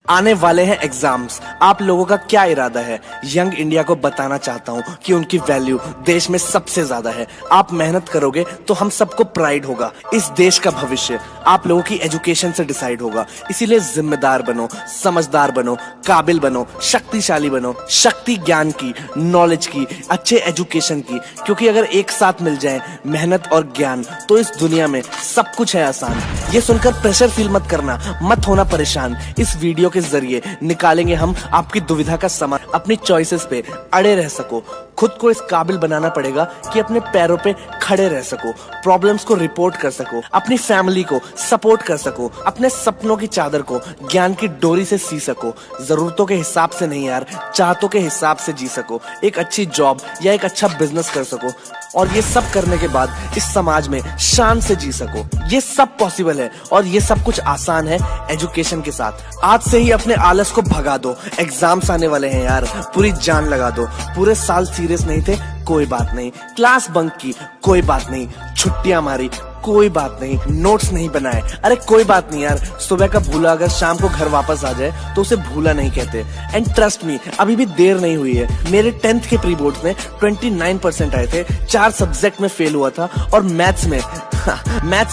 आने वाले हैं एग्जाम्स। आप लोगों का क्या इरादा है? यंग इंडिया को बताना चाहता हूँ कि उनकी वैल्यू देश में सबसे ज्यादा है। आप मेहनत करोगे तो हम सबको प्राइड होगा। इस देश का भविष्य आप लोगों की एजुकेशन से डिसाइड होगा। इसीलिए जिम्मेदार बनो, समझदार बनो, काबिल बनो, शक्तिशाली बनो। शक्ति ज्ञान की, नॉलेज की, अच्छे एजुकेशन की, क्योंकि अगर एक साथ मिल जाए मेहनत और ज्ञान तो इस दुनिया में सब कुछ है आसान। ये सुनकर प्रेशर फील मत करना, मत होना परेशान। इस वीडियो के जरिए निकालेंगे हम आपकी दुविधा का समाधान। अपनी चॉइसेस पे अड़े रह सको, खुद को इस काबिल बनाना पड़ेगा कि अपने पैरों पे खड़े रह सको, प्रॉब्लम्स को रिपोर्ट कर सको, अपनी फैमिली को सपोर्ट कर सको, अपने सपनों की चादर को ज्ञान की डोरी से सी सको। जरूरतों के हिसाब से नहीं यार, चाहतों के हिसाब से जी सको। एक अच्छी जॉब या एक अच्छा बिजनेस कर सको और ये सब करने के बाद इस समाज में शान से जी सको। ये सब पॉसिबल है और ये सब कुछ आसान है एजुकेशन के साथ। आज से ही अपने आलस को भगा दो। एग्जाम्स आने वाले हैं यार, पूरी जान लगा दो। पूरे साल सीरियस नहीं थे, कोई बात नहीं। क्लास बंक की, कोई बात नहीं। छुट्टियां मारी, कोई बात नहीं। नोट्स नहीं बनाए, अरे कोई बात नहीं यार। सुबह का भूला अगर शाम को घर वापस आ जाए तो उसे भूला नहीं कहते। एंड ट्रस्ट मी, अभी भी देर नहीं हुई है। मेरे 10th के प्री बोर्ड्स में 29% आए थे। 4 सब्जेक्ट में फेल हुआ था और मैथ्स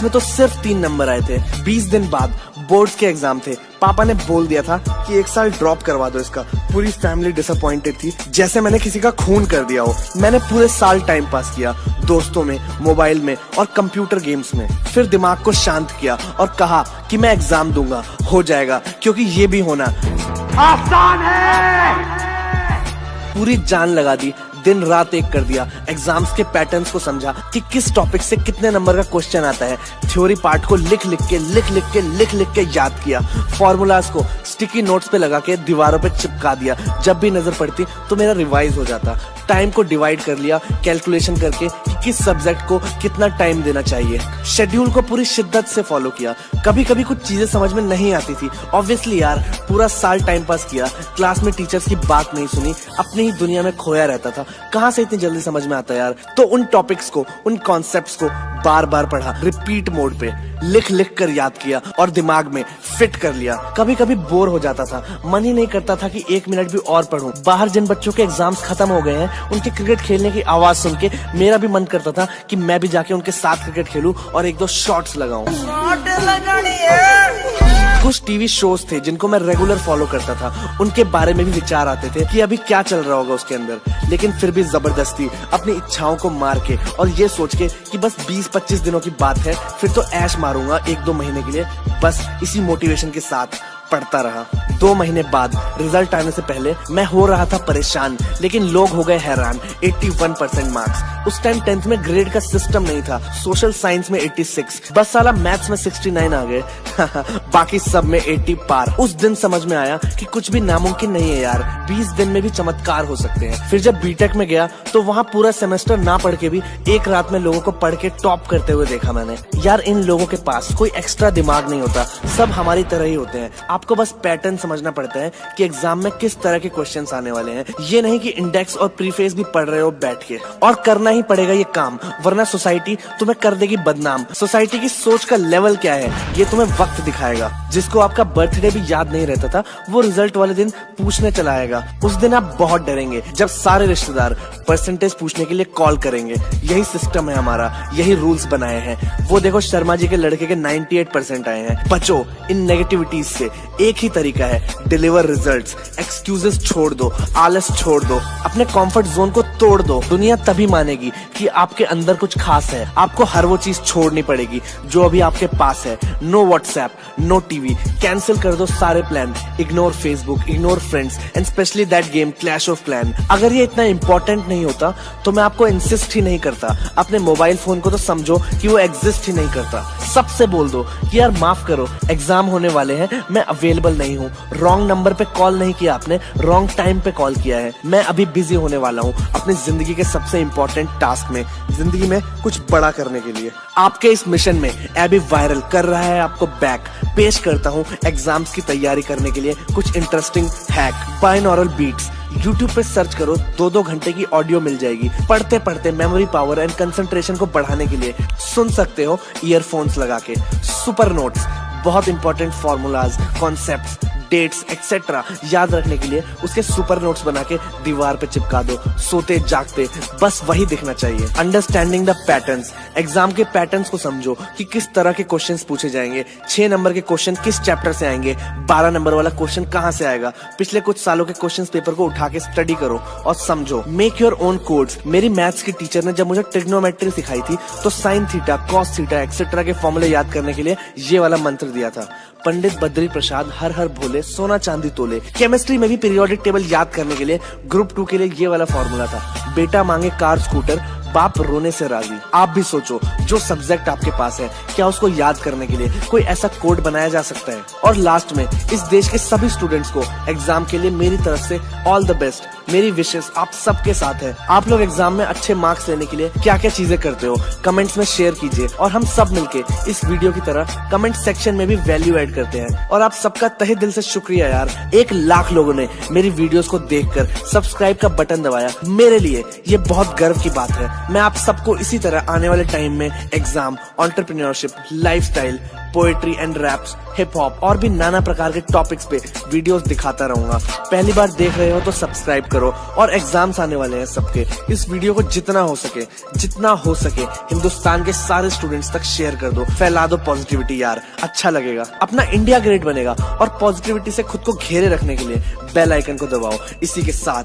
में तो सिर्फ 3 नंबर आए थे। 20 दिन बाद बोर्ड्स के एग्जाम थे। पापा ने बोल दिया था कि 1 साल ड्रॉप करवा दो इसका। पूरी फैमिली डिसअपॉइंटेड थी, जैसे मैंने किसी का खून कर दिया हो। मैंने पूरे साल टाइम पास किया, दोस्तों में, मोबाइल में और कंप्यूटर गेम्स में। फिर दिमाग को शांत किया और कहा कि मैं एग्जाम दूंगा, हो जाएगा, क्योंकि ये भी होना आसान है। पूरी जान लगा दी, दिन रात एक कर दिया। एग्जाम्स के पैटर्न्स को समझा कि किस टॉपिक से कितने नंबर का क्वेश्चन आता है। थ्योरी पार्ट को लिख लिख के याद किया। फॉर्मूलाज को स्टिकी नोट्स पे लगा के दीवारों पे चिपका दिया। जब भी नजर पड़ती तो मेरा रिवाइज हो जाता। टाइम को डिवाइड कर लिया कैलकुलेशन करके कि किस सब्जेक्ट को कितना टाइम देना चाहिए। शेड्यूल को पूरी शिद्दत से फॉलो किया। कभी कभी कुछ चीजें समझ में नहीं आती थी, ऑब्वियसली यार। पूरा साल टाइम पास किया, क्लास में टीचर्स की बात नहीं सुनी, अपनी ही दुनिया में खोया रहता था। कहाँ से इतनी जल्दी समझ में आता यार। तो उन टॉपिक्स को, उन कॉन्सेप्ट्स को बार बार पढ़ा, रिपीट मोड पे लिख लिख कर याद किया और दिमाग में फिट कर लिया। कभी कभी बोर हो जाता था, मन ही नहीं करता था कि 1 मिनट भी और पढूं। बाहर जिन बच्चों के एग्जाम्स खत्म हो गए हैं, उनके क्रिकेट खेलने की आवाज सुन के मेरा भी मन करता था कि मैं भी जाके उनके साथ क्रिकेट खेलूं और 1-2 शॉट्स लगाऊं। कुछ टीवी शोज थे जिनको मैं रेगुलर फॉलो करता था। उनके बारे में भी विचार आते थे कि अभी क्या चल रहा होगा उसके अंदर। लेकिन फिर भी जबरदस्ती अपनी इच्छाओं को मार के और ये सोच के कि बस 20-25 दिनों की बात है, फिर तो ऐश मारूंगा 1-2 महीने के लिए, बस इसी मोटिवेशन के साथ पढ़ता रहा। 2 महीने बाद रिजल्ट आने से पहले मैं हो रहा था परेशान, लेकिन लोग हो गए हैरान। 81% मार्क्स। उस टाइम 10th में ग्रेड का सिस्टम नहीं था। सोशल साइंस में 86, बस साला मैथ्स में 69 आ गए। बाकी सब में 80 पार। उस दिन समझ में आया कि कुछ भी नामुमकिन नहीं है यार, 20 दिन में भी चमत्कार हो सकते हैं। फिर जब बीटेक में गया तो वहाँ पूरा सेमेस्टर ना पढ़ के भी एक रात में लोगों को पढ़ के टॉप करते हुए देखा मैंने। यार इन लोगों के पास कोई एक्स्ट्रा दिमाग नहीं होता, सब हमारी तरह ही होते हैं। आपको बस पैटर्न समझना पड़ता है कि एग्जाम में किस तरह के क्वेश्चंस आने वाले हैं। ये नहीं कि इंडेक्स और प्रीफेस भी पढ़ रहे हो बैठ के। और करना ही पड़ेगा ये काम, वरना सोसाइटी तुम्हें कर देगी बदनाम। सोसाइटी की सोच का लेवल क्या है ये तुम्हें वक्त दिखाएगा। जिसको आपका बर्थडे भी याद नहीं रहता था, वो रिजल्ट वाले दिन पूछने चला आएगा। उस दिन आप बहुत डरेंगे जब सारे रिश्तेदार परसेंटेज पूछने के लिए कॉल करेंगे। यही सिस्टम है हमारा, यही रूल्स बनाए हैं। वो देखो शर्मा जी के लड़के के 98% आए हैं। बचो इन नेगेटिविटीज से। एक ही तरीका है, डिलीवर रिजल्ट्स। एक्सक्यूजेस छोड़ दो, आलस छोड़ दो, अपने कंफर्ट जोन को तोड़ दो। दुनिया तभी मानेगी कि आपके अंदर कुछ खास है। आपको हर वो चीज छोड़नी पड़ेगी जो अभी आपके पास है। No WhatsApp, no TV, cancel कर दो सारे plan. Ignore Facebook, ignore friends and specially that game Clash of Clan. अगर ये इतना इंपॉर्टेंट नहीं होता तो मैं आपको इंसिस्ट ही नहीं करता। अपने मोबाइल फोन को तो समझो कि वो एग्जिस्ट ही नहीं करता। सबसे बोल दो कि यार माफ करो, एग्जाम होने वाले हैं, मैं अवेलेबल नहीं हूँ। रॉन्ग नंबर पे कॉल नहीं किया आपने, रॉन्ग टाइम पे कॉल किया है। मैं अभी बिजी होने वाला हूँ अपनी जिंदगी के सबसे इंपॉर्टेंट टास्क में, जिंदगी में कुछ बड़ा करने के लिए। आपके इस मिशन में एबी वायरल कर रहा है आपको बैक। पेश करता हूँ एग्जाम्स की तैयारी करने के लिए कुछ interesting hack. Binaural beats, YouTube पे सर्च करो, 2-2 घंटे की ऑडियो मिल जाएगी। पढ़ते पढ़ते मेमोरी पावर एंड कंसंट्रेशन को बढ़ाने के लिए सुन सकते हो ईयरफोन्स लगा के। सुपर नोट्स, बहुत important formulas, concepts, dates etcetera याद रखने के लिए उसके सुपर नोट्स बना के दीवार पे चिपका दो। सोते जागते बस वही दिखना चाहिए। अंडरस्टैंडिंग द पैटर्न्स, एग्जाम के पैटर्न्स को समझो कि किस तरह के क्वेश्चंस पूछे जाएंगे। 6 नंबर के क्वेश्चन किस चैप्टर से आएंगे, 12 नंबर वाला क्वेश्चन कहां से आएगा। पिछले कुछ सालों के क्वेश्चंस पेपर को उठा के स्टडी करो और समझो। Make your own codes. मेरी मैथ्स की टीचर ने जब मुझे ट्रिग्नोमेट्री सिखाई थी तो sine theta, cos theta etcetera के फॉर्मूले याद करने के लिए ये वाला मंत्र दिया था, पंडित बद्री प्रसाद हर हर भोले सोना चांदी तोले। केमिस्ट्री में भी पीरियोडिक टेबल याद करने के लिए ग्रुप 2 के लिए ये वाला फॉर्मूला था, बेटा मांगे कार स्कूटर बाप रोने से राजी। आप भी सोचो, जो सब्जेक्ट आपके पास है क्या उसको याद करने के लिए कोई ऐसा कोड बनाया जा सकता है। और लास्ट में इस देश के सभी स्टूडेंट्स को एग्जाम के लिए मेरी तरफ से ऑल द बेस्ट। मेरी विशेष आप सबके साथ है। आप लोग एग्जाम में अच्छे मार्क्स लेने के लिए क्या क्या चीजें करते हो कमेंट्स में शेयर कीजिए और हम सब मिलके इस वीडियो की तरह कमेंट सेक्शन में भी वैल्यू ऐड करते हैं। और आप सबका तहे दिल से शुक्रिया यार, 1 लाख लोगों ने मेरी वीडियोस को देखकर सब्सक्राइब का बटन दबाया। मेरे लिए ये बहुत गर्व की बात है। मैं आप सबको इसी तरह आने वाले टाइम में exam, entrepreneurship, lifestyle, poetry and raps, hip hop और भी नाना प्रकार के टॉपिक्स पे वीडियोस दिखाता रहूंगा। पहली बार देख रहे हो तो सब्सक्राइब करो। और एग्जाम्स आने वाले हैं सबके, इस वीडियो को जितना हो सके हिंदुस्तान के सारे स्टूडेंट्स तक शेयर कर दो। फैला दो पॉजिटिविटी यार, अच्छा लगेगा। अपना इंडिया ग्रेट बनेगा। और पॉजिटिविटी से खुद को घेरे रखने के लिए बेल आइकन को दबाओ। इसी के साथ